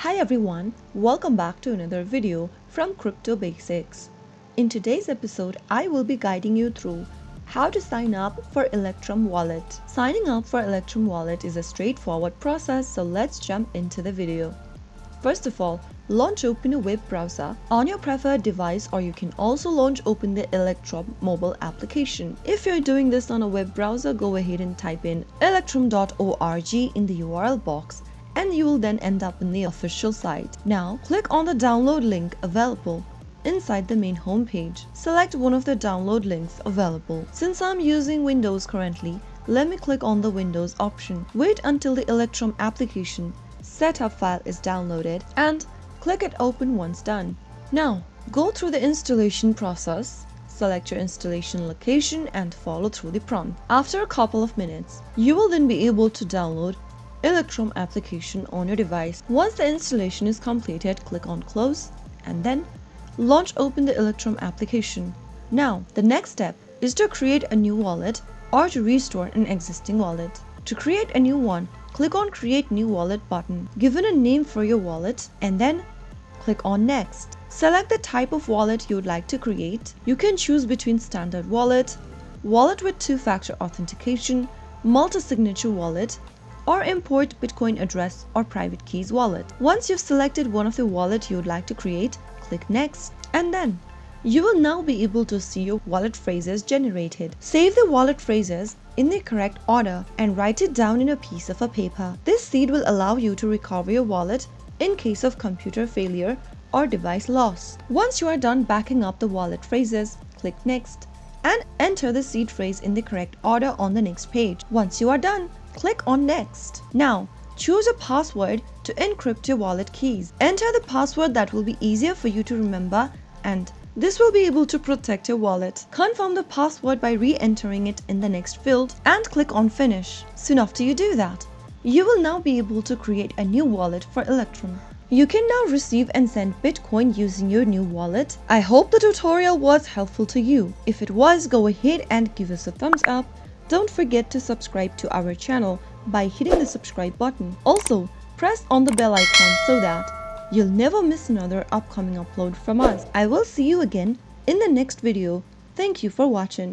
Hi everyone, welcome back to another video from Crypto Basics. In today's episode, I will be guiding you through how to sign up for Electrum wallet. Signing up for Electrum wallet is a straightforward process, so let's jump into the video. First of all, launch open a web browser on your preferred device, or you can also launch open the Electrum mobile application. If you're doing this on a web browser, go ahead and type in electrum.org in the URL box, and you will then end up in the official site. Now, click on the download link available inside the main homepage. Select one of the download links available. Since I'm using Windows currently, let me click on the Windows option. Wait until the Electrum application setup file is downloaded and click it open once done. Now, go through the installation process. Select your installation location and follow through the prompt. After a couple of minutes, you will then be able to download Electrum application on your device. Once the installation is completed, click on close and then launch open the Electrum application. Now, the next step is to create a new wallet or to restore an existing wallet. To create a new one, click on create new wallet button. Give it a name for your wallet and then click on next. Select the type of wallet you would like to create. You can choose between standard wallet, wallet with two-factor authentication, multi-signature wallet, or import Bitcoin address or private keys wallet. Once you've selected one of the wallet you would like to create, click next and then you will now be able to see your wallet phrases generated. Save the wallet phrases in the correct order and write it down in a piece of a paper. This seed will allow you to recover your wallet in case of computer failure or device loss. Once you are done backing up the wallet phrases, click next and enter the seed phrase in the correct order on the next page. Once you are done, click on next. Now, choose a password to encrypt your wallet keys. Enter the password that will be easier for you to remember, and this will be able to protect your wallet. Confirm the password by re-entering it in the next field and click on finish. Soon after you do that, you will now be able to create a new wallet for Electrum. You can now receive and send Bitcoin using your new wallet. I hope the tutorial was helpful to you. If it was, go ahead and give us a thumbs up. Don't forget to subscribe to our channel by hitting the subscribe button. Also, press on the bell icon so that you'll never miss another upcoming upload from us. I will see you again in the next video. Thank you for watching.